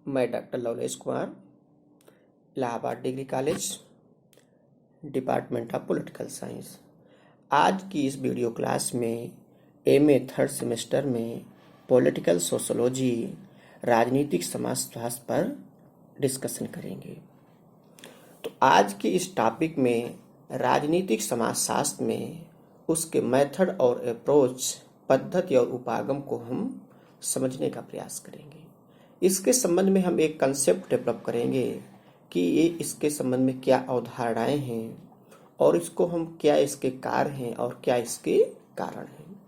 मैं doctor Lavlesh Kumar, Allahabad degree college, department of political science. आज की इस वीडियो क्लास में एमए थर्ड सेमेस्टर में पॉलिटिकल सोशोलॉजी, राजनीतिक समाजशास्त्र पर डिस्कशन करेंगे। तो आज के इस टॉपिक में राजनीतिक समाजशास्त्र में उसके मेथड और अप्रोच, पद्धति और उपागम को हम समझने का प्रयास करेंगे। इसके संबंध में हम एक कंसेप्ट डेवलप करेंगे कि ये इसके संबंध में क्या अवधारणाएं हैं और इसको हम क्या इसके कार्य हैं और क्या इसके कारण हैं।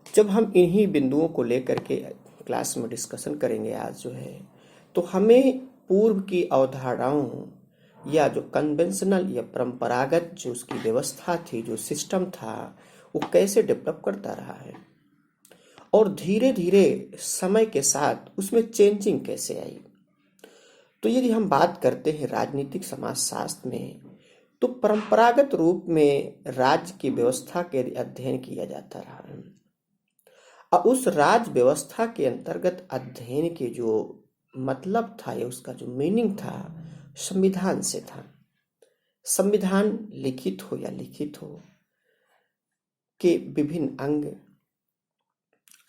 जब हम इन्हीं बिंदुओं को लेकर के क्लास में डिस्कशन करेंगे आज तो हमें पूर्व की अवधारणाओं या जो कन्वेंशनल या परंपरागत जो उसकी व्यवस्था थी, जो सिस्टम था, वो कैसे डेवलप करता रहा है और धीरे धीरे समय के साथ उसमें चेंजिंग कैसे आई। तो यदि हम बात करते हैं राजनीतिक समाजशास्त्र में, तो परंपरागत रूप में राज्य की व्यवस्था के अध्ययन किया जाता रहा है और उस राज्य व्यवस्था के अंतर्गत अध्ययन के जो मतलब था या उसका जो मीनिंग था, संविधान से था। संविधान लिखित हो या लिखित हो के विभिन्न अंग,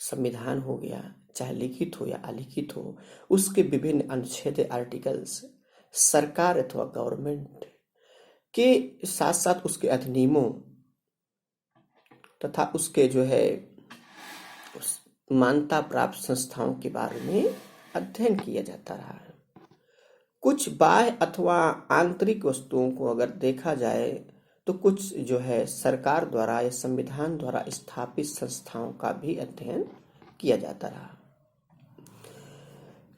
संविधान हो गया, चाहे लिखित हो या अलिखित हो, उसके विभिन्न अनुच्छेद, आर्टिकल्स, सरकार अथवा गवर्नमेंट के साथ साथ उसके अधिनियमों तथा उसके मान्यता प्राप्त संस्थाओं के बारे में अध्ययन किया जाता रहा है। कुछ बाह्य अथवा आंतरिक वस्तुओं को अगर देखा जाए तो कुछ सरकार द्वारा या संविधान द्वारा स्थापित संस्थाओं का भी अध्ययन किया जाता रहा।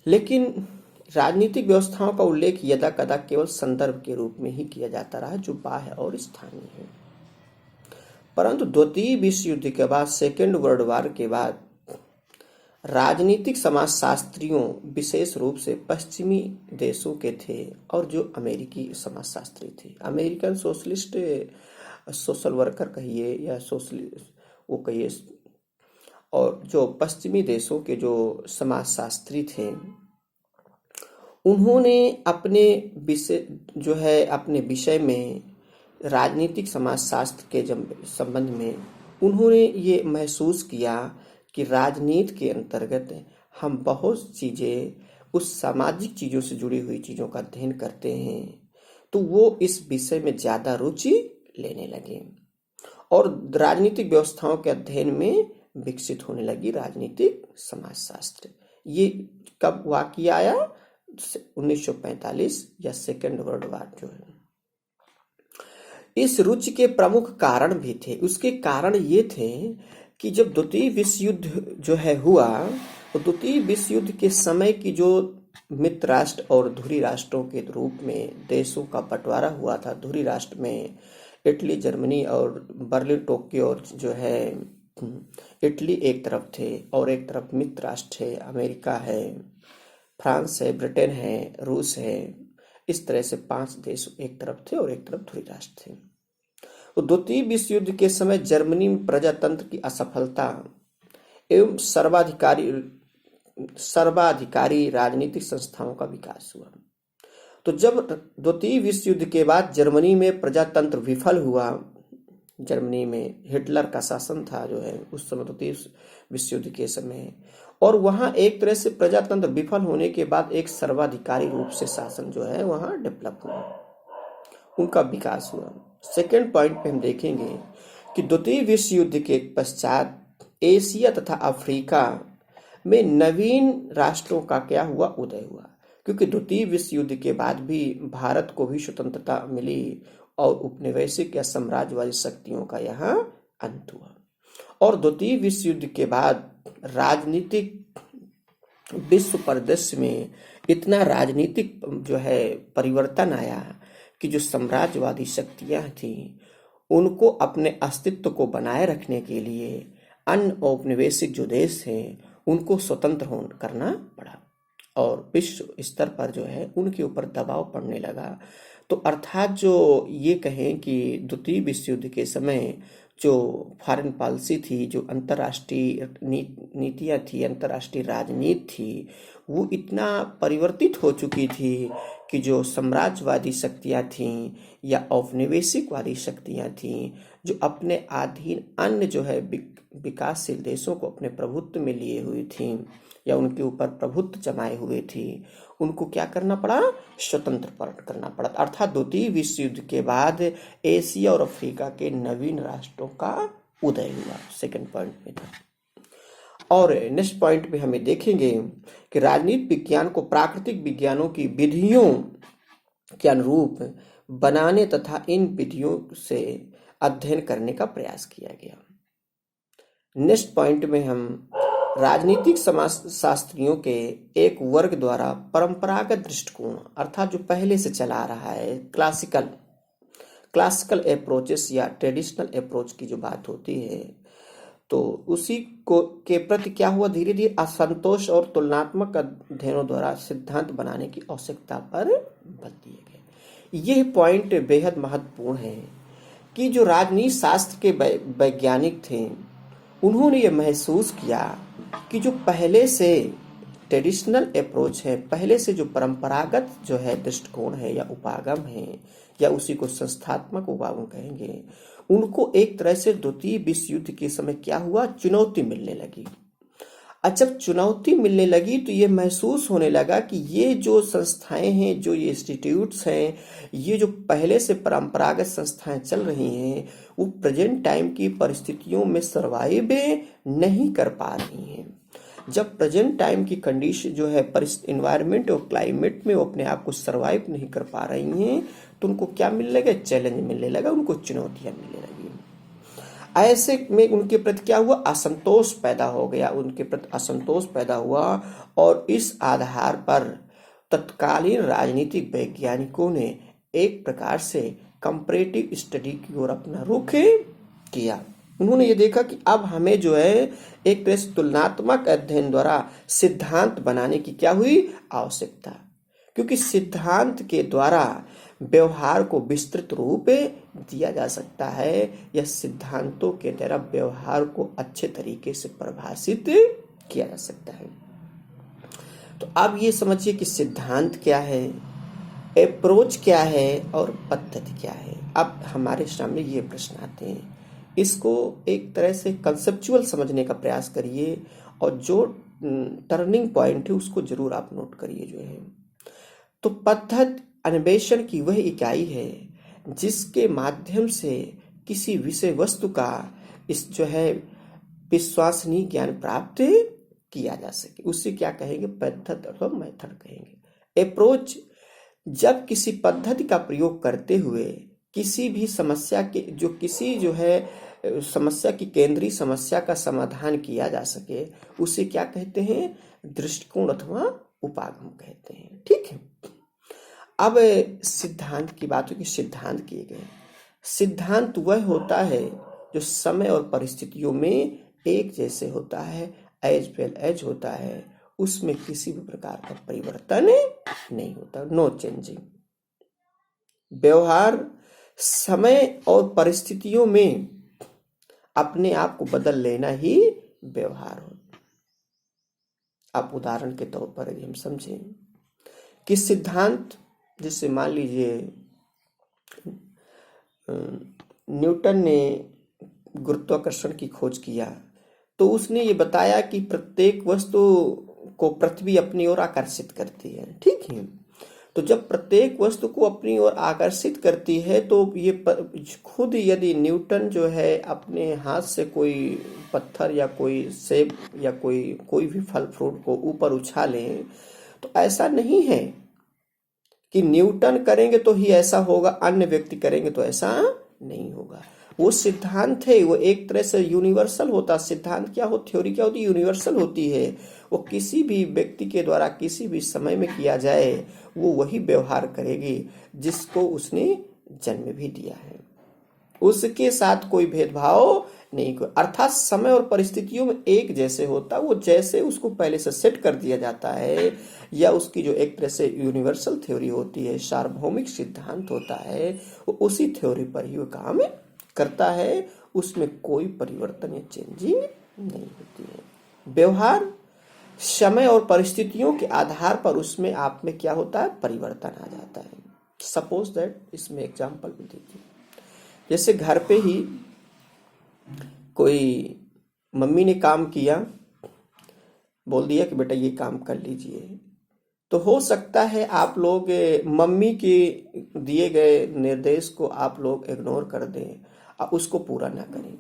लेकिन राजनीतिक व्यवस्थाओं का उल्लेख यदा कदा केवल संदर्भ के रूप में ही किया जाता रहा, जो बाह्य और स्थानीय है। परंतु द्वितीय विश्व युद्ध के बाद, सेकेंड वर्ल्ड वॉर के बाद, राजनीतिक समाजशास्त्रियों, विशेष रूप से पश्चिमी देशों के थे और जो अमेरिकी समाजशास्त्री थे, अमेरिकन सोशलिस्ट, सोशल वर्कर कहिए या सोशलिस्ट वो कहिए, और जो पश्चिमी देशों के जो समाजशास्त्री थे, उन्होंने अपने विषय में राजनीतिक समाजशास्त्र के संबंध में उन्होंने ये महसूस किया कि राजनीति के अंतर्गत हम बहुत चीज़ें, उस सामाजिक चीज़ों से जुड़ी हुई चीज़ों का अध्ययन करते हैं, तो वो इस विषय में ज़्यादा रुचि लेने लगे और राजनीतिक व्यवस्थाओं के अध्ययन में विकसित होने लगी राजनीतिक समाजशास्त्र। ये कब वाकया आया? 1945 या सेकेंड वर्ल्ड वॉर इस रुचि के प्रमुख कारण भी थे। उसके कारण ये थे कि जब द्वितीय विश्व युद्ध हुआ, तो द्वितीय विश्व युद्ध के समय की जो मित्र राष्ट्र और धुरी राष्ट्रों के रूप में देशों का बंटवारा हुआ था। धुरी राष्ट्र में इटली, जर्मनी और बर्लिन, टोक्यो, और इटली एक तरफ थे और एक तरफ मित्र राष्ट्र है, अमेरिका है, फ्रांस है, ब्रिटेन है, रूस है। इस तरह से 5 देश एक तरफ थे और एक तरफ धुरी राष्ट्र थे। तो द्वितीय विश्व युद्ध के समय जर्मनी में प्रजातंत्र की असफलता एवं सर्वाधिकारी राजनीतिक संस्थाओं का विकास हुआ। तो जब द्वितीय विश्व युद्ध के बाद जर्मनी में प्रजातंत्र विफल हुआ, जर्मनी में हिटलर का शासन था उस समय, द्वितीय विश्व युद्ध के समय, और वहां एक तरह से प्रजातंत्र विफल होने के बाद एक सर्वाधिकारी रूप से शासन वहां डेवलप हुआ, उनका विकास हुआ। सेकेंड पॉइंट पे हम देखेंगे कि द्वितीय विश्व युद्ध के पश्चात एशिया तथा अफ्रीका में नवीन राष्ट्रों का क्या हुआ? उदय हुआ, क्योंकि द्वितीय विश्व युद्ध के बाद भी भारत को भी स्वतंत्रता मिली और उपनिवेशिक या साम्राज्यवादी शक्तियों का यहाँ अंत हुआ। और द्वितीय विश्व युद्ध के बाद राजनीतिक विश्व परिदृश्य में इतना राजनीतिक परिवर्तन आया कि जो साम्राज्यवादी शक्तियां थी, उनको अपने अस्तित्व को बनाए रखने के लिए अन्य औपनिवेशिक जो देश हैं, उनको स्वतंत्र करना पड़ा और विश्व स्तर पर उनके ऊपर दबाव पड़ने लगा। तो अर्थात जो ये कहें कि द्वितीय विश्व युद्ध के समय जो फॉरेन पॉलिसी थी, जो अंतर्राष्ट्रीय नीतियाँ थी, अंतर्राष्ट्रीय राजनीति थी, वो इतना परिवर्तित हो चुकी थी कि जो साम्राज्यवादी शक्तियाँ थीं या औपनिवेशिकवादी शक्तियाँ थीं, जो अपने अधीन अन्य जो है विकासशील देशों को अपने प्रभुत्व में लिए हुई थीं या उनके ऊपर प्रभुत्व जमाए हुए थी, उनको क्या करना पड़ा? स्वतंत्र करना पड़ा। अर्थात द्वितीय विश्व युद्ध के बाद एशिया और अफ्रीका के नवीन राष्ट्रों का उदय हुआ। सेकंड पॉइंट में था। और नेक्स्ट पॉइंट में हमें देखेंगे कि राजनीति विज्ञान को प्राकृतिक विज्ञानों की विधियों के अनुरूप बनाने तथा इन विधियों से अध्ययन करने का प्रयास किया गया। नेक्स्ट पॉइंट में हम राजनीतिक समाजशास्त्रियों के एक वर्ग द्वारा परंपरागत दृष्टिकोण, अर्थात जो पहले से चला रहा है, क्लासिकल अप्रोचेस या ट्रेडिशनल अप्रोच की जो बात होती है, तो उसी को के प्रति क्या हुआ? धीरे धीरे असंतोष और तुलनात्मक अध्ययनों द्वारा सिद्धांत बनाने की आवश्यकता पर बल दिए गए। यह पॉइंट बेहद महत्वपूर्ण है कि जो राजनीति शास्त्र के वैज्ञानिक थे, उन्होंने ये महसूस किया कि जो पहले से ट्रेडिशनल अप्रोच है, पहले से जो परंपरागत जो है दृष्टिकोण है या उपागम है, या उसी को संस्थात्मक उपागम कहेंगे, उनको एक तरह से द्वितीय विश्व युद्ध के समय क्या हुआ? चुनौती मिलने लगी। जब चुनौती मिलने लगी तो ये महसूस होने लगा कि ये जो संस्थाएं हैं, जो ये इंस्टीट्यूट्स हैं, ये जो पहले से परंपरागत संस्थाएं चल रही हैं, वो प्रेजेंट टाइम की परिस्थितियों में सर्वाइव नहीं कर पा रही हैं। जब प्रेजेंट टाइम की कंडीशन जो है इन्वायरमेंट और क्लाइमेट में वो अपने आप को सर्वाइव नहीं कर पा रही हैं, तो उनको क्या मिलने लगा? चैलेंज मिलने लगा, उनको चुनौतियां मिलने लगी। ऐसे में उनके प्रति क्या हुआ? असंतोष पैदा हो गया, उनके प्रति असंतोष पैदा हुआ, और इस आधार पर तत्कालीन राजनीतिक वैज्ञानिकों ने एक प्रकार से कंपैरेटिव स्टडी की ओर अपना रुख किया। उन्होंने ये देखा कि अब हमें जो है एक तरह से तुलनात्मक अध्ययन द्वारा सिद्धांत बनाने की क्या हुई? आवश्यकता, क्योंकि सिद्धांत के द्वारा व्यवहार को विस्तृत रूप दिया जा सकता है, या सिद्धांतों के द्वारा व्यवहार को अच्छे तरीके से परिभाषित किया जा सकता है। तो अब ये समझिए कि सिद्धांत क्या है, अप्रोच क्या है और पद्धति क्या है। अब हमारे सामने ये प्रश्न आते हैं, इसको एक तरह से कंसेप्चुअल समझने का प्रयास करिए, और जो टर्निंग पॉइंट है उसको जरूर आप नोट करिए जो है। तो पद्धति अन्वेषण की वह इकाई है जिसके माध्यम से किसी विषय वस्तु का इस जो है विश्वसनीय ज्ञान प्राप्त किया जा सके, उससे क्या कहेंगे? पद्धति अथवा मेथड कहेंगे। अप्रोच, जब किसी पद्धति का प्रयोग करते हुए किसी भी समस्या के जो है समस्या की केंद्रीय समस्या का समाधान किया जा सके, उसे क्या कहते हैं? दृष्टिकोण अथवा उपागम कहते हैं। ठीक है। अब सिद्धांत की बात हो कि सिद्धांत किए गए, सिद्धांत वह होता है जो समय और परिस्थितियों में एक जैसे होता है, एज वेल एज होता है, उसमें किसी भी प्रकार का परिवर्तन नहीं होता, नो चेंजिंग। व्यवहार समय और परिस्थितियों में अपने आप को बदल लेना ही व्यवहार होता। अब उदाहरण के तौर पर यदि हम समझें कि सिद्धांत, जैसे मान लीजिए न्यूटन ने गुरुत्वाकर्षण की खोज किया, तो उसने ये बताया कि प्रत्येक वस्तु को पृथ्वी अपनी ओर आकर्षित करती है। ठीक है। तो जब प्रत्येक वस्तु को अपनी ओर आकर्षित करती है, तो ये खुद यदि न्यूटन जो है अपने हाथ से कोई पत्थर या कोई सेब या कोई भी फल फ्रूट को ऊपर उछालें, तो ऐसा नहीं है कि न्यूटन करेंगे तो ही ऐसा होगा, अन्य व्यक्ति करेंगे तो ऐसा नहीं होगा। वो सिद्धांत है, वो एक तरह से यूनिवर्सल होता। सिद्धांत क्या हो, थ्योरी क्या होती है? यूनिवर्सल होती है। वो किसी भी व्यक्ति के द्वारा किसी भी समय में किया जाए, वो वही व्यवहार करेगी जिसको उसने जन्म भी दिया है, उसके साथ कोई भेदभाव नहीं। अर्थात समय और परिस्थितियों में एक जैसे होता, वो जैसे उसको पहले से सेट कर दिया जाता है, या उसकी जो एक तरह से यूनिवर्सल थ्योरी होती है, सार्वभौमिक सिद्धांत होता है, वो उसी थ्योरी पर ही वो काम करता है, उसमें कोई परिवर्तन या चेंजिंग नहीं होती है। व्यवहार समय और परिस्थितियों के आधार पर उसमें आप में क्या होता है, परिवर्तन आ जाता है। सपोज दैट, इसमें एग्जांपल भी देती हूँ। जैसे घर पे ही कोई मम्मी ने काम किया, बोल दिया कि बेटा ये काम कर लीजिए, तो हो सकता है आप लोग मम्मी के दिए गए निर्देश को आप लोग इग्नोर कर दें और उसको पूरा ना करें।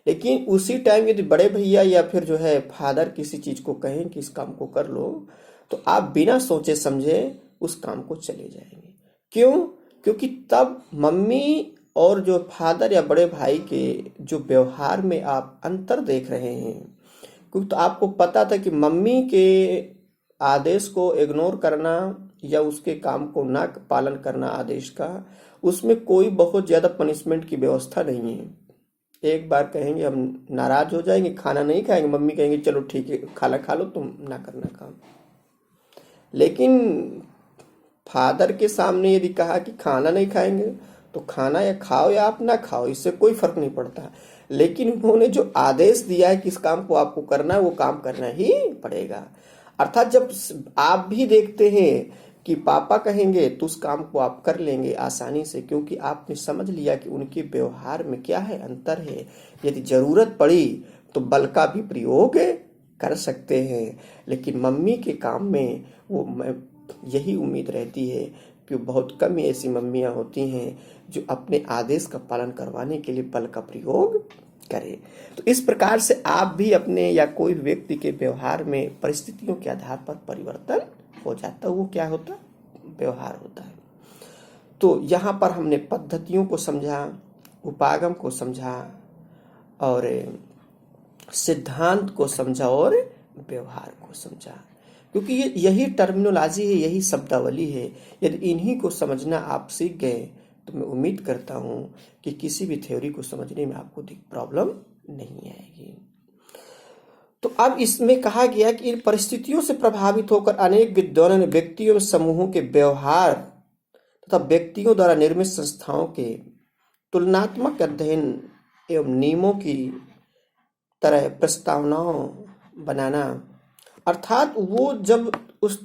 लेकिन उसी टाइम यदि बड़े भैया या फिर जो है फादर किसी चीज को कहें कि इस काम को कर लो, तो आप बिना सोचे समझे उस काम को चले जाएंगे। क्यों? क्योंकि तब मम्मी और जो फादर या बड़े भाई के जो व्यवहार में आप अंतर देख रहे हैं, क्योंकि तो आपको पता था कि मम्मी के आदेश को इग्नोर करना या उसके काम को ना पालन करना आदेश का, उसमें कोई बहुत ज्यादा पनिशमेंट की व्यवस्था नहीं है। एक बार कहेंगे हम नाराज हो जाएंगे, खाना नहीं खाएंगे, मम्मी कहेंगे चलो ठीक है खाना खा लो, तुम ना करना काम। लेकिन फादर के सामने यदि कहा कि खाना नहीं खाएंगे, तो खाना या खाओ या आप ना खाओ, इससे कोई फर्क नहीं पड़ता। लेकिन उन्होंने जो आदेश दिया है कि इस काम को आपको करना है, वो काम करना ही पड़ेगा। अर्थात जब आप भी देखते हैं कि पापा कहेंगे तो उस काम को आप कर लेंगे आसानी से, क्योंकि आपने समझ लिया कि उनके व्यवहार में क्या है, अंतर है। यदि जरूरत पड़ी तो बल का भी प्रयोग कर सकते हैं। लेकिन मम्मी के काम में वो यही उम्मीद रहती है कि बहुत कम ही ऐसी मम्मियां होती हैं जो अपने आदेश का पालन करवाने के लिए बल का प्रयोग करे। तो इस प्रकार से आप भी अपने या कोई व्यक्ति के व्यवहार में परिस्थितियों के आधार पर परिवर्तन हो जाता है। वो क्या होता है, व्यवहार होता है। तो यहाँ पर हमने पद्धतियों को समझा, उपागम को समझा और सिद्धांत को समझा और व्यवहार को समझा, क्योंकि यही टर्मिनोलॉजी है, यही शब्दावली है। यदि इन्हीं को समझना आप सीख गए तो मैं उम्मीद करता हूं कि किसी भी थ्योरी को समझने में आपको प्रॉब्लम नहीं आएगी। तो अब इसमें कहा गया कि इन परिस्थितियों से प्रभावित होकर अनेक विद्वानों ने व्यक्तियों और समूहों के व्यवहार तथा व्यक्तियों द्वारा निर्मित संस्थाओं के तुलनात्मक अध्ययन एवं नियमों की तरह प्रस्तावनाओं बनाना। अर्थात वो जब उस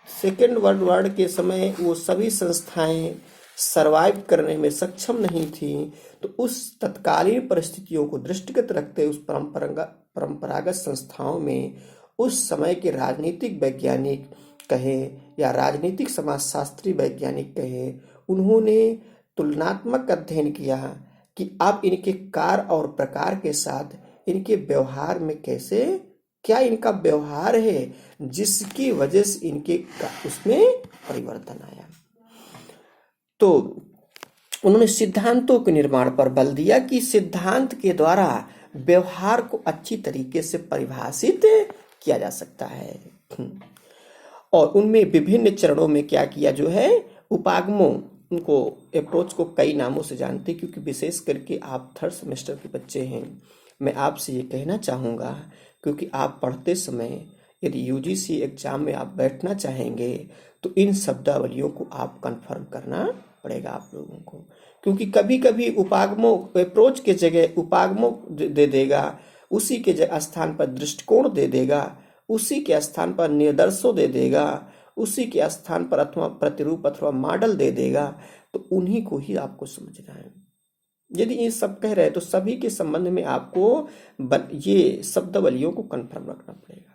सेकेंड वर्ल्ड वॉर के समय वो सभी संस्थाएं सरवाइव करने में सक्षम नहीं थी, तो उस तत्कालीन परिस्थितियों को दृष्टिगत रखते उस परंपरागत संस्थाओं में उस समय के राजनीतिक वैज्ञानिक कहें या राजनीतिक समाजशास्त्री वैज्ञानिक कहें, उन्होंने तुलनात्मक अध्ययन किया कि अब इनके कार्य और प्रकार के साथ इनके व्यवहार में कैसे क्या इनका व्यवहार है जिसकी वजह से इनके उसमें परिवर्तन आया। तो उन्होंने सिद्धांतों के निर्माण पर बल दिया कि सिद्धांत के द्वारा व्यवहार को अच्छी तरीके से परिभाषित किया जा सकता है। और उनमें विभिन्न चरणों में क्या किया जो है उपागमों, उनको अप्रोच को कई नामों से जानते, क्योंकि विशेष करके आप थर्ड सेमेस्टर के बच्चे हैं। मैं आपसे ये कहना चाहूँगा, क्योंकि आप पढ़ते समय यदि यूजीसी एग्जाम में आप बैठना चाहेंगे तो इन शब्दावलियों को आप कंफर्म करना पड़ेगा आप लोगों को, क्योंकि कभी कभी उपागमों अप्रोच के जगह उपागमों दे देगा, उसी के स्थान पर दृष्टिकोण दे देगा, उसी के स्थान पर निर्देशों दे देगा, उसी के स्थान पर अथवा प्रतिरूप अथवा मॉडल दे देगा। तो उन्हीं को ही आपको समझना है। यदि ये सब कह रहे हैं तो सभी के संबंध में आपको ये शब्दावलियों को कंफर्म रखना पड़ेगा।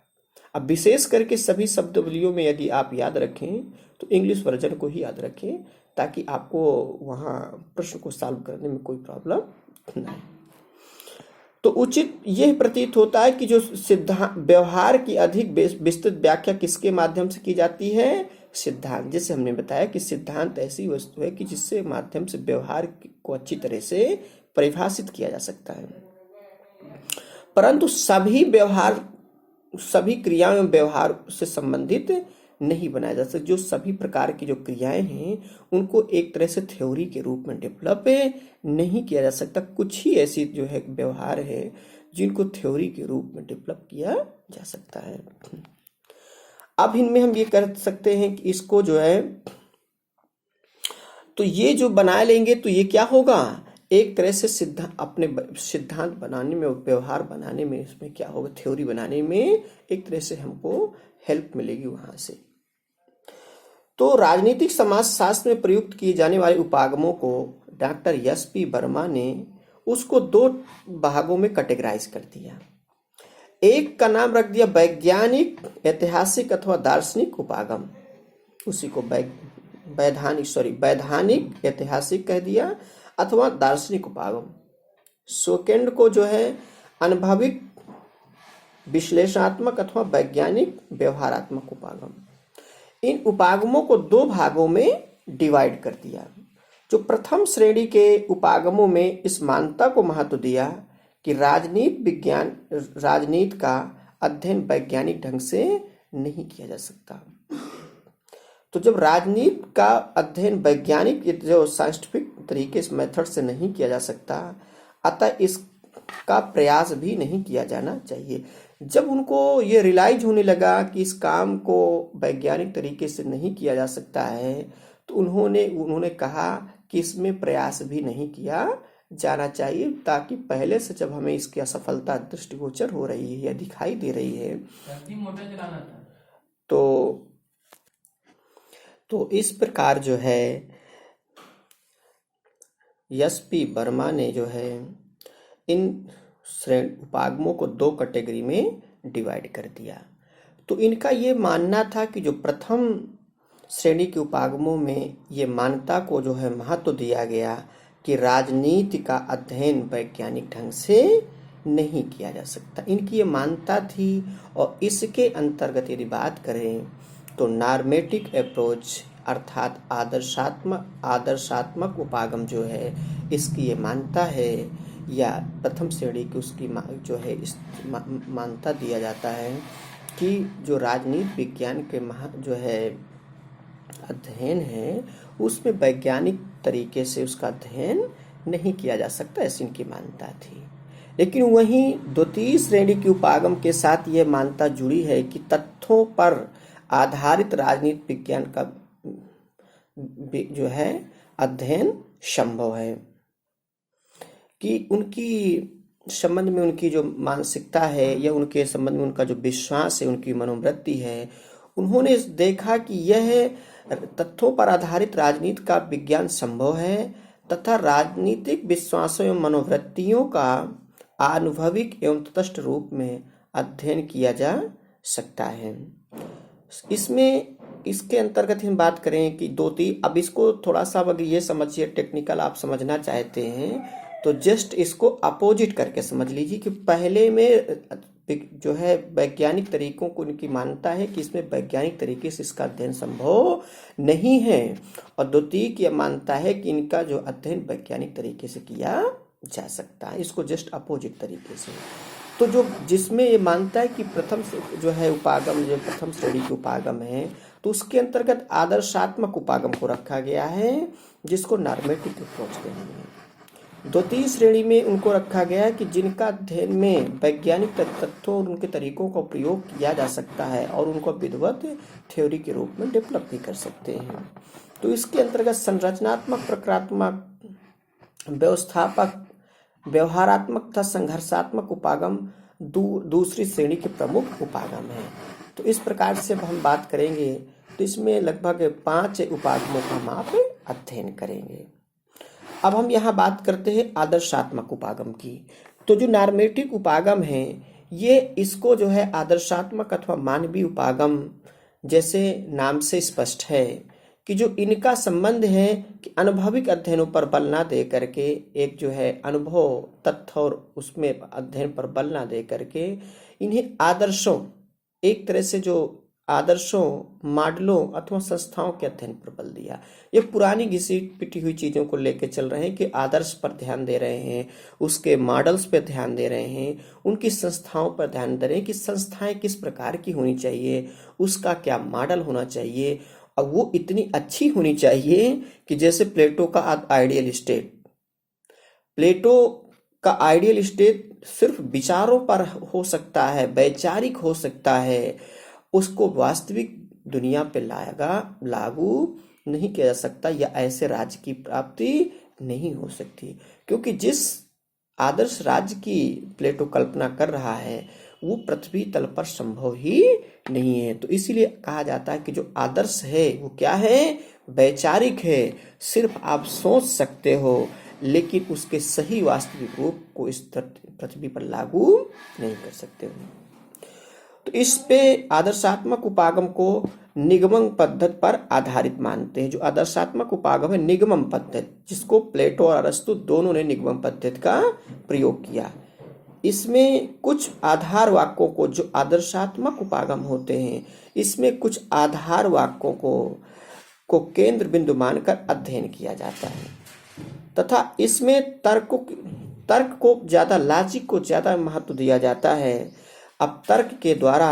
अब विशेष करके सभी शब्दावलियों में यदि आप याद रखें तो इंग्लिश वर्जन को ही याद रखें, ताकि आपको वहाँ प्रश्न को सॉल्व करने में कोई प्रॉब्लम ना हो। तो उचित यह प्रतीत होता है कि जो सिद्धांत व्यवहार की अधिक विस्तृत व्याख्या किसके माध्यम से की जाती है, सिद्धांत। जैसे हमने बताया कि सिद्धांत ऐसी वस्तु है कि जिससे माध्यम से व्यवहार को अच्छी तरह से परिभाषित किया जा सकता है। परंतु सभी क्रियाओं एवं व्यवहार से संबंधित नहीं बनाया जा सकता। जो सभी प्रकार की जो क्रियाएं हैं उनको एक तरह से थ्योरी के रूप में डेवलप नहीं किया जा सकता। कुछ ही ऐसी जो है व्यवहार है जिनको थ्योरी के रूप में डेवलप किया जा सकता है। अब इनमें हम ये कर सकते हैं कि इसको जो है तो ये जो बना लेंगे तो ये क्या होगा, एक तरह से अपने सिद्धांत बनाने में, व्यवहार बनाने में, इसमें क्या होगा, थ्योरी बनाने में एक तरह से हमको हेल्प मिलेगी वहां से। तो राजनीतिक समाजशास्त्र में प्रयुक्त किए जाने वाले उपागमों को डॉक्टर एस.पी. वर्मा ने उसको दो भागों में कैटेगराइज कर दिया। एक का नाम रख दिया वैज्ञानिक, ऐतिहासिक अथवा दार्शनिक उपागम, उसी को वैधानिक, ऐतिहासिक कह दिया अथवा दार्शनिक उपागम। सेकेंड को जो है अनुभविक, विश्लेषणात्मक अथवा वैज्ञानिक, व्यवहारात्मक उपागम। इन उपागमों को दो भागों में डिवाइड कर दिया। जो प्रथम श्रेणी के उपागमों में इस मान्यता को महत्व दिया कि राजनीति का अध्ययन वैज्ञानिक ढंग से नहीं किया जा सकता। तो जब राजनीति का अध्ययन वैज्ञानिक जो साइंटिफिक तरीके से, मेथड से नहीं किया जा सकता, अतः इसका प्रयास भी नहीं किया जाना चाहिए। जब उनको ये रियलाइज होने लगा कि इस काम को वैज्ञानिक तरीके से नहीं किया जा सकता है, तो उन्होंने कहा कि इसमें प्रयास भी नहीं किया जाना चाहिए, ताकि पहले से जब हमें इसकी असफलता दृष्टिगोचर हो रही है या दिखाई दे रही है, तो इस प्रकार जो है एस.पी. वर्मा ने जो है इन उपागमों को दो कैटेगरी में डिवाइड कर दिया। तो इनका ये मानना था कि जो प्रथम श्रेणी के उपागमों में ये मान्यता को जो है महत्व दिया गया कि राजनीति का अध्ययन वैज्ञानिक ढंग से नहीं किया जा सकता, इनकी ये मान्यता थी। और इसके अंतर्गत यदि बात करें तो नॉर्मेटिक अप्रोच अर्थात आदर्शात्मक उपागम जो है, इसकी ये मान्यता है, या प्रथम श्रेणी की उसकी जो है इस मान्यता दिया जाता है कि जो राजनीति विज्ञान के जो है अध्ययन है, उसमें वैज्ञानिक तरीके से उसका अध्ययन नहीं किया जा सकता, ऐसी इनकी मान्यता थी। लेकिन वहीं द्वितीय श्रेणी की उपागम के साथ यह मान्यता जुड़ी है कि तथ्यों पर आधारित राजनीति विज्ञान का जो है अध्ययन संभव है, कि उनकी संबंध में उनकी जो मानसिकता है या उनके संबंध में उनका जो विश्वास है, उनकी मनोवृत्ति है, उन्होंने देखा कि यह तथ्यों पर आधारित राजनीति का विज्ञान संभव है तथा राजनीतिक विश्वासों एवं मनोवृत्तियों का अनुभविक एवं तटस्थ रूप में अध्ययन किया जा सकता है। इसके अंतर्गत हम बात करें कि अब इसको थोड़ा सा अगर ये समझिए, टेक्निकल आप समझना चाहते हैं तो जस्ट इसको अपोजिट करके समझ लीजिए कि पहले में जो है वैज्ञानिक तरीकों को उनकी मान्यता है कि इसमें वैज्ञानिक तरीके से इसका अध्ययन संभव नहीं है, और द्वितीय की मान्यता है कि इनका जो अध्ययन वैज्ञानिक तरीके से किया जा सकता है। इसको जस्ट अपोजिट तरीके से, तो जो जिसमें ये मानता है कि प्रथम जो है उपागम, जो प्रथम श्रेणी के उपागम है, तो उसके अंतर्गत आदर्शात्मक उपागम को रखा गया है, जिसको नॉर्मेटिक अप्रोच कहेंगे। द्वितीय श्रेणी में उनको रखा गया है कि जिनका अध्ययन में वैज्ञानिक तथ्यों और उनके तरीकों का प्रयोग किया जा सकता है और उनको विधिवत थ्योरी के रूप में डेवलप भी कर सकते हैं। तो इसके अंतर्गत संरचनात्मक, प्रक्रियात्मक, व्यवस्थापक, व्यवहारात्मक तथा संघर्षात्मक उपागम दूसरी श्रेणी के प्रमुख उपागम है। तो इस प्रकार से अब हम बात करेंगे तो इसमें लगभग 5 उपागमों का हम आप अध्ययन करेंगे। अब हम यहाँ बात करते हैं आदर्शात्मक उपागम की। तो जो नॉर्मेटिक उपागम है, ये इसको जो है आदर्शात्मक अथवा मानवीय उपागम, जैसे नाम से स्पष्ट है कि जो इनका संबंध है कि अनुभविक अध्ययनों पर बल ना दे करके, एक जो है अनुभव, तथ्य और उसमें अध्ययन पर बल ना दे करके, इन्हें आदर्शों, एक तरह से जो आदर्शों, मॉडलों अथवा संस्थाओं के अध्ययन पर बल दिया। ये पुरानी घिसी पिटी हुई चीजों को लेकर चल रहे हैं कि आदर्श पर ध्यान दे रहे हैं, उसके मॉडल्स पर ध्यान दे रहे हैं, उनकी संस्थाओं पर ध्यान दे रहे हैं कि संस्थाएं किस प्रकार की होनी चाहिए, उसका क्या मॉडल होना चाहिए, और वो इतनी अच्छी होनी चाहिए कि जैसे प्लेटो का आइडियल स्टेट, प्लेटो का आइडियल स्टेट सिर्फ विचारों पर हो सकता है, वैचारिक हो सकता है, उसको वास्तविक दुनिया पे लागू नहीं किया जा सकता, या ऐसे राज्य की प्राप्ति नहीं हो सकती, क्योंकि जिस आदर्श राज्य की प्लेटो कल्पना कर रहा है वो पृथ्वी तल पर संभव ही नहीं है। तो इसीलिए कहा जाता है कि जो आदर्श है वो क्या है, वैचारिक है, सिर्फ आप सोच सकते हो लेकिन उसके सही वास्तविक रूप को इस पृथ्वी पर लागू नहीं कर सकते हो। तो इस पे आदर्शात्मक उपागम को निगमन पद्धति पर आधारित मानते हैं। जो आदर्शात्मक उपागम है निगमन पद्धति, जिसको प्लेटो और अरस्तु दोनों ने निगमन पद्धति का प्रयोग किया। इसमें कुछ आधार वाक्यों को, जो आदर्शात्मक उपागम होते हैं, इसमें कुछ आधार वाक्यों को केंद्र बिंदु मानकर अध्ययन किया जाता है तथा इसमें तर्क को ज्यादा, लॉजिक को ज्यादा महत्व दिया जाता है। अब तर्क के द्वारा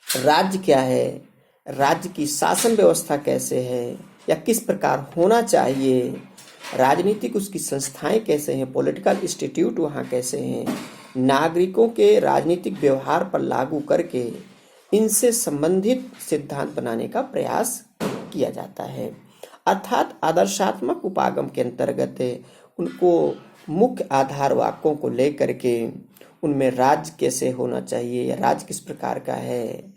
राज्य क्या है, राज्य की शासन व्यवस्था कैसे है या किस प्रकार होना चाहिए, राजनीतिक उसकी संस्थाएं कैसे हैं, पॉलिटिकल इंस्टीट्यूट वहाँ कैसे हैं, नागरिकों के राजनीतिक व्यवहार पर लागू करके इनसे संबंधित सिद्धांत बनाने का प्रयास किया जाता है। अर्थात आदर्शात्मक उपागम के अंतर्गत उनको मुख्य आधार वाक्यों को लेकर के उनमें राज्य कैसे होना चाहिए या राज्य किस प्रकार का है,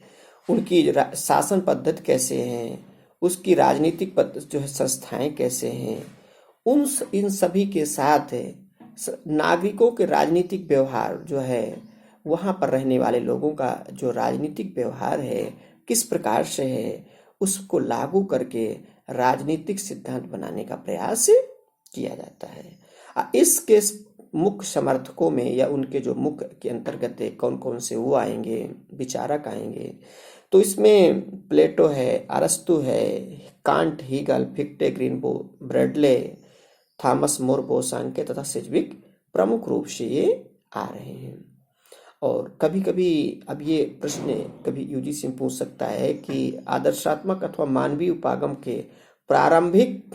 उनकी शासन पद्धति कैसे है, उसकी राजनीतिक पद्धति जो है संस्थाएं कैसे हैं, इन सभी के साथ नागरिकों के राजनीतिक व्यवहार जो है, वहाँ पर रहने वाले लोगों का जो राजनीतिक व्यवहार है किस प्रकार से है, उसको लागू करके राजनीतिक सिद्धांत बनाने का प्रयास किया जाता है। इसके मुख्य समर्थकों में या उनके जो मुख्य के अंतर्गत कौन कौन से वो आएंगे, विचारक आएंगे, तो इसमें प्लेटो है, अरस्तु है, कांट, हीगल, फिक्टे, ग्रीनबो, ब्रैडले, थॉमस मोर बोसांके तथा सिजविक प्रमुख रूप से ये आ रहे हैं। और कभी कभी अब ये प्रश्न कभी यूजीसी में पूछ सकता है कि आदर्शात्मक अथवा मानवीय उपागम के प्रारंभिक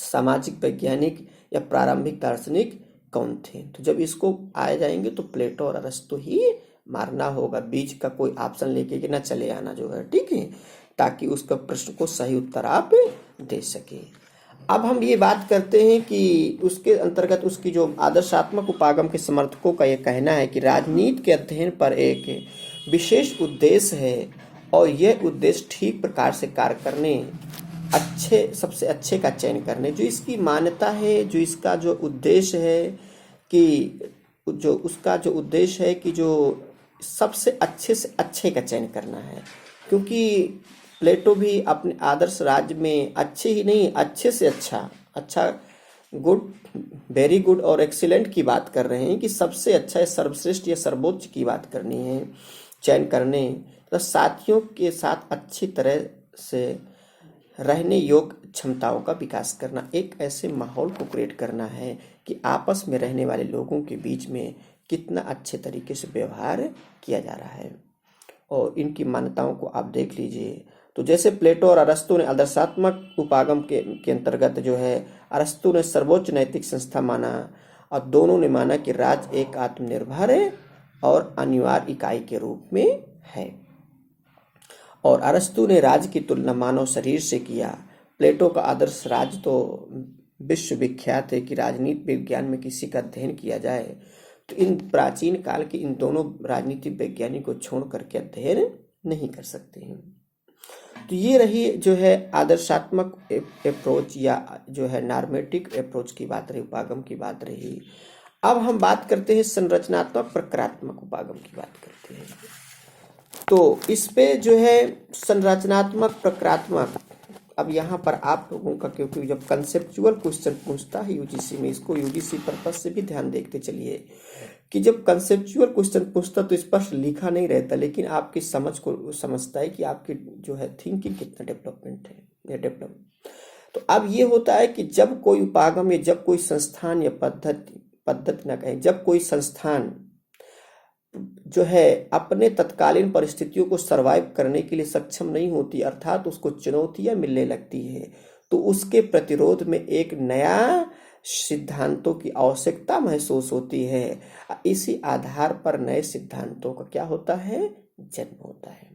सामाजिक वैज्ञानिक या प्रारंभिक दार्शनिक कौन थे। तो जब इसको आए जाएंगे तो प्लेटो और अरस्तु ही मारना होगा, बीच का कोई ऑप्शन लेके कि ना चले आना जो है, ठीक है, ताकि उसका प्रश्न को सही उत्तर आप दे सके। अब हम ये बात करते हैं कि उसके अंतर्गत उसकी जो आदर्शात्मक उपागम के समर्थकों का ये कहना है कि राजनीति के अध्ययन पर एक विशेष उद्देश्य है और यह उद्देश्य ठीक प्रकार से कार्य करने, सबसे अच्छे का चयन करने, जो इसकी मान्यता है, जो इसका जो उद्देश्य है कि जो उसका जो उद्देश्य है कि जो सबसे अच्छे से अच्छे का चयन करना है। क्योंकि प्लेटो भी अपने आदर्श राज्य में अच्छे ही नहीं, अच्छे से अच्छा, गुड, वेरी गुड और एक्सीलेंट की बात कर रहे हैं कि सबसे अच्छा या सर्वश्रेष्ठ या सर्वोच्च की बात करनी है चयन करने, तो साथियों के साथ अच्छी तरह से रहने योग्य क्षमताओं का विकास करना, एक ऐसे माहौल को क्रिएट करना है कि आपस में रहने वाले लोगों के बीच में कितना अच्छे तरीके से व्यवहार किया जा रहा है। और इनकी मान्यताओं को आप देख लीजिए। तो जैसे प्लेटो और अरस्तु ने आदर्शात्मक उपागम के अंतर्गत जो है, अरस्तु ने सर्वोच्च नैतिक संस्था माना और दोनों ने माना कि राज्य एक आत्मनिर्भर और अनिवार्य इकाई के रूप में है। और अरस्तु ने राज्य की तुलना मानव शरीर से किया। प्लेटो का आदर्श राज्य तो विश्व विख्यात है कि राजनीति विज्ञान में किसी का अध्ययन किया जाए तो इन प्राचीन काल के इन दोनों राजनीतिक वैज्ञानिक को छोड़ करके अध्ययन नहीं कर सकते हैं। तो ये रही जो है आदर्शात्मक अप्रोच या जो है नॉर्मेटिक अप्रोच की बात रही, उपागम की बात रही। अब हम बात करते हैं संरचनात्मक प्रक्रियात्मक उपागम की बात करते हैं। तो इस पे जो है संरचनात्मक प्रक्रियात्मक, अब यहाँ पर आप लोगों का, क्योंकि जब कंसेप्चुअल क्वेश्चन पूछता है यूजीसी में, इसको यूजीसी पर्पज से भी ध्यान देखते चलिए कि जब कंसेप्चुअल क्वेश्चन पूछता तो स्पष्ट लिखा नहीं रहता, लेकिन आपकी समझ को समझता है कि आपकी जो है थिंकिंग कितना डेवलपमेंट है या डेवलप। तो अब ये होता है कि जब कोई उपागम या जब कोई संस्थान या पद्धति ना कहें, जब कोई संस्थान जो है अपने तत्कालीन परिस्थितियों को सरवाइव करने के लिए सक्षम नहीं होती, अर्थात उसको चुनौतियां मिलने लगती है, तो उसके प्रतिरोध में एक नया सिद्धांतों की आवश्यकता महसूस होती है। इसी आधार पर नए सिद्धांतों का क्या होता है, जन्म होता है।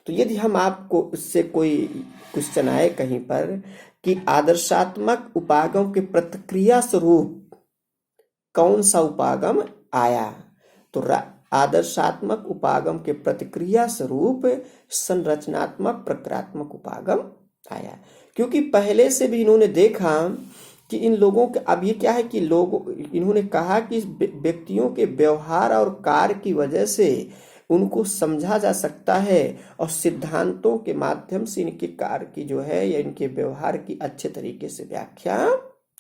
तो यदि हम आपको इससे कोई क्वेश्चन आए कहीं पर कि आदर्शात्मक उपागम के प्रतिक्रिया स्वरूप कौन सा उपागम आया, तो आदर्शात्मक उपागम के प्रतिक्रिया स्वरूप संरचनात्मक प्रक्रियात्मक उपागम आया। क्योंकि पहले से भी इन्होंने देखा कि इन लोगों के, अब ये क्या है कि इन्होंने कहा कि व्यक्तियों के व्यवहार और कार्य की वजह से उनको समझा जा सकता है और सिद्धांतों के माध्यम से इनके कार्य की जो है या इनके व्यवहार की अच्छे तरीके से व्याख्या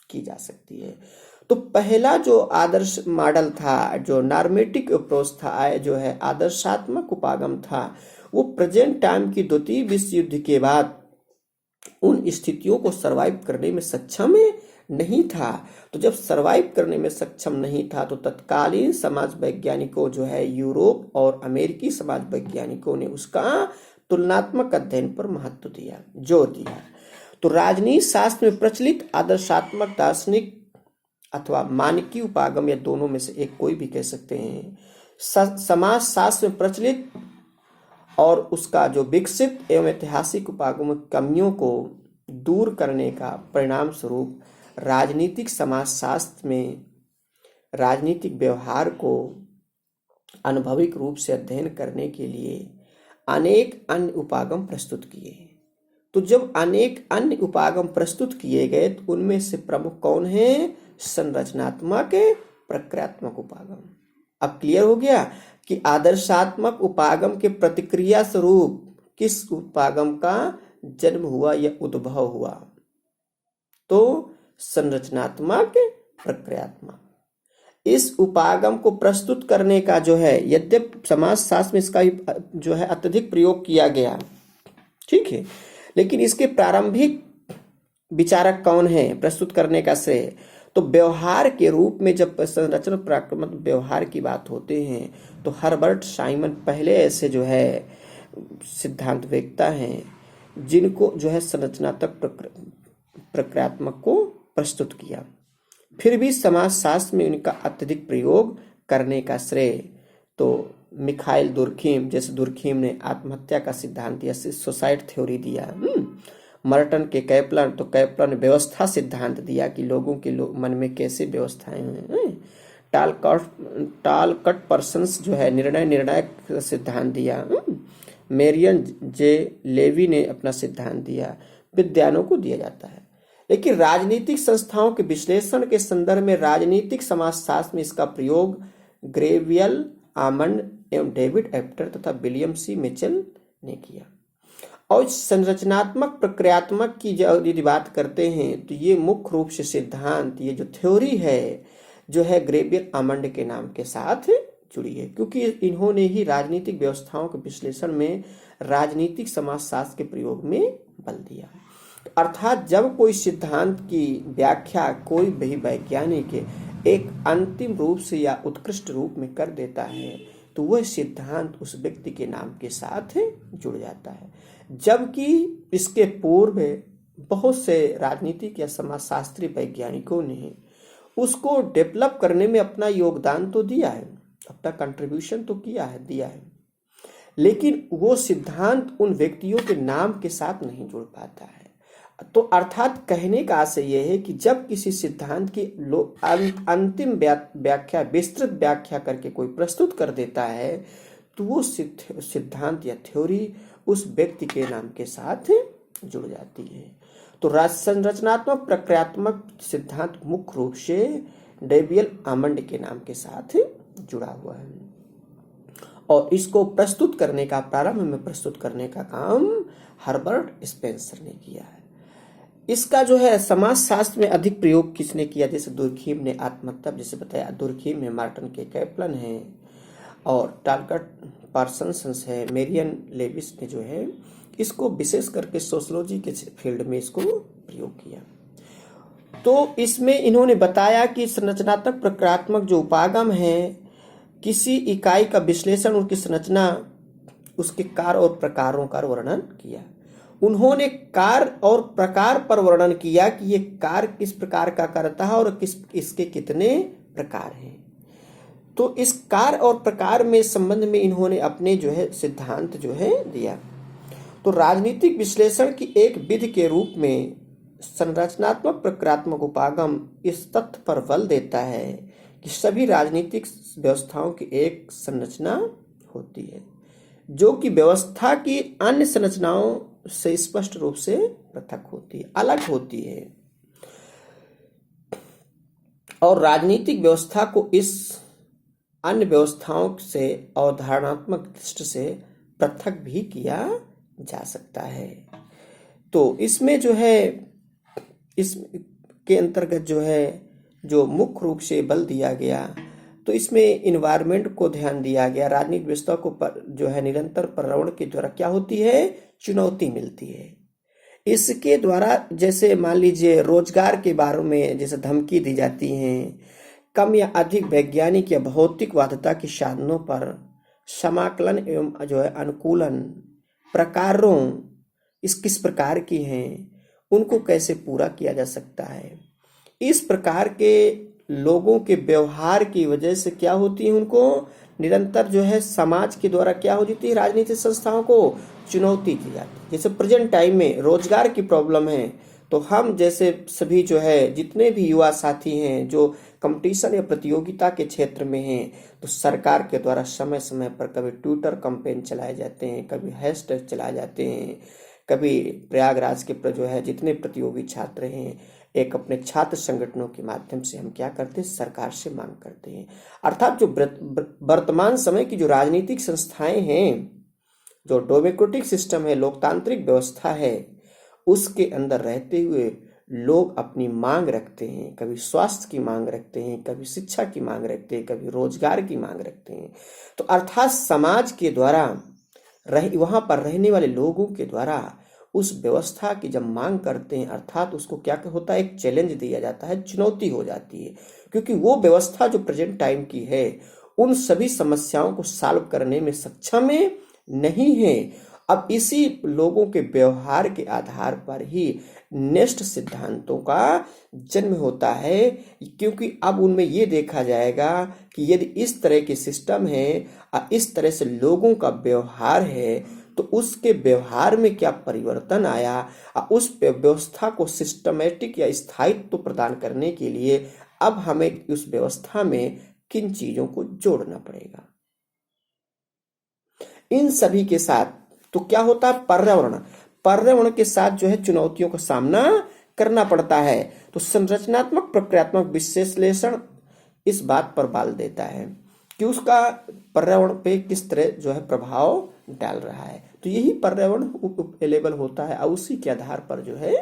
की जा सकती है। तो पहला जो आदर्श मॉडल था, जो नॉर्मेटिक अप्रोच था, जो है आदर्शात्मक उपागम था, वो प्रेजेंट टाइम की द्वितीय विश्व युद्ध के बाद उन स्थितियों को सरवाइव करने में सक्षम नहीं था। तो जब सरवाइव करने में सक्षम नहीं था तो तत्कालीन समाज वैज्ञानिकों जो है यूरोप और अमेरिकी समाज वैज्ञानिकों ने उसका तुलनात्मक अध्ययन पर महत्व दिया, जोर दिया। तो राजनीति शास्त्र में प्रचलित आदर्शात्मक दार्शनिक अथवा मानकीय उपागम या दोनों में से एक कोई भी कह सकते हैं, समाज शास्त्र में प्रचलित और उसका जो विकसित एवं ऐतिहासिक उपागम की कमियों को दूर करने का परिणाम स्वरूप राजनीतिक समाजशास्त्र में राजनीतिक व्यवहार को अनुभविक रूप से अध्ययन करने के लिए अनेक अन्य उपागम प्रस्तुत किए। तो जब अनेक अन्य उपागम प्रस्तुत किए गए तो उनमें से प्रमुख कौन है? संरचनात्मक प्रक्रियात्मक उपागम। अब क्लियर हो गया कि आदर्शात्मक उपागम के प्रतिक्रिया स्वरूप किस उपागम का जन्म हुआ या उद्भव हुआ? तो संरचनात्मक प्रक्रियात्मक। इस उपागम को प्रस्तुत करने का जो है, यद्यपि समाज शास्त्र में इसका जो है अत्यधिक प्रयोग किया गया, ठीक है, लेकिन इसके प्रारंभिक विचारक कौन है प्रस्तुत करने का श्रेय? तो व्यवहार के रूप में जब संरचना प्राक्रमक व्यवहार की बात होते हैं तो हर्बर्ट साइमन पहले ऐसे जो है सिद्धांत वेत्ता हैं जिनको जो है संरचनात्मक प्रक्रियात्मक को प्रस्तुत किया। फिर भी समाजशास्त्र में उनका अत्यधिक प्रयोग करने का श्रेय तो मिखाइल दुर्खीम, जैसे दुर्खीम ने आत्महत्या का सिद्धांत या सुसाइड थ्योरी दिया, मर्टन के कैपलन, तो कैपलन ने व्यवस्था सिद्धांत दिया कि लोगों के मन में कैसे व्यवस्थाएं हैं। टालकट पर्सन्स जो है निर्णायक सिद्धांत दिया। मेरियन जे लेवी ने अपना सिद्धांत दिया। विद्वानों को दिया जाता है, लेकिन राजनीतिक संस्थाओं के विश्लेषण के संदर्भ में राजनीतिक समाजशास्त्र में इसका प्रयोग ग्रेवियल, आमंड एवं डेविड एप्टर तथा विलियम सी मिचेल ने किया। और संरचनात्मक प्रक्रियात्मक की यदि बात करते हैं तो ये मुख्य रूप से सिद्धांत, ये जो थ्योरी है जो है ग्रेवियल आमंड के नाम के साथ जुड़ी है, क्योंकि इन्होंने ही राजनीतिक व्यवस्थाओं के विश्लेषण में राजनीतिक समाजशास्त्र के प्रयोग में बल दिया। अर्थात जब कोई सिद्धांत की व्याख्या कोई भी वैज्ञानिक एक अंतिम रूप से या उत्कृष्ट रूप में कर देता है तो वह सिद्धांत उस व्यक्ति के नाम के साथ जुड़ जाता है, जबकि इसके पूर्व बहुत से राजनीतिक या समाजशास्त्री वैज्ञानिकों ने उसको डेवलप करने में अपना योगदान तो दिया है, अपना कंट्रीब्यूशन तो दिया है, लेकिन वो सिद्धांत उन व्यक्तियों के नाम के साथ नहीं जुड़ पाता है। तो अर्थात कहने का आशय यह है कि जब किसी सिद्धांत की अंतिम व्याख्या, विस्तृत व्याख्या करके कोई प्रस्तुत कर देता है तो वो सिद्धांत या थ्योरी उस व्यक्ति के नाम के साथ जुड़ जाती है। तो संरचनात्मक प्रक्रियात्मक सिद्धांत मुख्य रूप से डेवियल आमंड के नाम के साथ जुड़ा हुआ है और इसको प्रस्तुत करने का, प्रारंभ में प्रस्तुत करने का काम हर्बर्ट स्पेंसर ने किया है। इसका जो है समाजशास्त्र में अधिक प्रयोग किसने किया? जैसे दुर्खीम ने आत्महत्या, जैसे बताया दुर्खीम है, मार्टन के कैपलन है और टालकट पार्सन्स है, मेरियन लेविस ने जो है इसको विशेष करके सोशियोलॉजी के फील्ड में इसको प्रयोग किया। तो इसमें इन्होंने बताया कि संरचनात्मक प्रक्रियात्मक जो उपागम है किसी इकाई का विश्लेषण, उनकी संरचना, उसके कार्य और प्रकारों का वर्णन किया। उन्होंने कार्य और प्रकार पर वर्णन किया कि ये कार्य किस प्रकार का करता है और इसके कितने प्रकार हैं। तो इस कार्य और प्रकार में संबंध में इन्होंने अपने जो है सिद्धांत जो है दिया। तो राजनीतिक विश्लेषण की एक विधि के रूप में संरचनात्मक प्रक्रियात्मक उपागम इस तथ्य पर बल देता है कि सभी राजनीतिक व्यवस्थाओं की एक संरचना होती है जो कि व्यवस्था की अन्य संरचनाओं से स्पष्ट रूप से पृथक होती है, अलग होती है, और राजनीतिक व्यवस्था को इस अन्य व्यवस्थाओं से अवधारणात्मक दृष्टि से पृथक भी किया जा सकता है। तो इसमें जो है, इसके अंतर्गत जो है जो मुख्य रूप से बल दिया गया, तो इसमें इन्वायरमेंट को ध्यान दिया गया। राजनीतिक व्यवस्था को जो है निरंतर पर्यावरण के द्वारा क्या होती है, चुनौती मिलती है। इसके द्वारा जैसे मान लीजिए रोजगार के बारे में जैसे धमकी दी जाती है, कम या अधिक वैज्ञानिक या भौतिक वाध्यता के साधनों पर समाकलन एवं जो है अनुकूलन प्रकारों इस किस प्रकार की हैं, उनको कैसे पूरा किया जा सकता है। इस प्रकार के लोगों के व्यवहार की वजह से क्या होती है, उनको निरंतर जो है समाज के द्वारा क्या हो जाती है, राजनीतिक संस्थाओं को चुनौती की जाती है। जैसे प्रेजेंट टाइम में रोजगार की प्रॉब्लम है, तो हम जैसे सभी जो है जितने भी युवा साथी हैं जो कंपटीशन या प्रतियोगिता के क्षेत्र में हैं, तो सरकार के द्वारा समय समय पर कभी ट्विटर कैंपेन चलाए जाते हैं, कभी हैशटैग चलाए जाते हैं, कभी प्रयागराज के जो है जितने प्रतियोगी छात्र हैं एक अपने छात्र संगठनों के माध्यम से हम क्या करते हैं, सरकार से मांग करते हैं। अर्थात जो वर्तमान समय की जो राजनीतिक संस्थाएं हैं, जो डेमोक्रेटिक सिस्टम है, लोकतांत्रिक व्यवस्था है, उसके अंदर रहते हुए लोग अपनी मांग रखते हैं। कभी स्वास्थ्य की मांग रखते हैं, कभी शिक्षा की मांग रखते हैं, कभी रोजगार की मांग रखते हैं। तो अर्थात समाज के द्वारा वहां पर रहने वाले लोगों के द्वारा उस व्यवस्था की जब मांग करते हैं, अर्थात उसको क्या होता है, एक चैलेंज दिया जाता है, चुनौती हो जाती है, क्योंकि वो व्यवस्था जो प्रेजेंट टाइम की है उन सभी समस्याओं को सॉल्व करने में सक्षम नहीं है। अब इसी लोगों के व्यवहार के आधार पर ही नेक्स्ट सिद्धांतों का जन्म होता है, क्योंकि अब उनमें ये देखा जाएगा कि यदि इस तरह के सिस्टम है और इस तरह से लोगों का व्यवहार है, तो उसके व्यवहार में क्या परिवर्तन आया और उस व्यवस्था को सिस्टमेटिक या स्थायित्व प्रदान करने के लिए अब हमें उस व्यवस्था में किन चीजों को जोड़ना पड़ेगा। इन सभी के साथ तो क्या होता है, पर्यावरण के साथ जो है चुनौतियों का सामना करना पड़ता है। तो संरचनात्मक प्रक्रियात्मक विश्लेषण इस बात पर बल देता है कि उसका पर्यावरण पे किस तरह जो है प्रभाव डाल रहा है। तो यही पर्यावरण अवेलेबल होता है और उसी के आधार पर जो है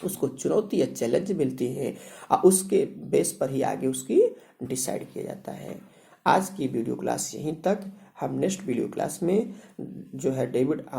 उसको चुनौती या चैलेंज मिलती है और उसके बेस पर ही आगे उसकी डिसाइड किया जाता है। आज की वीडियो क्लास यहीं तक। हम नेक्स्ट वीडियो क्लास में जो है डेविड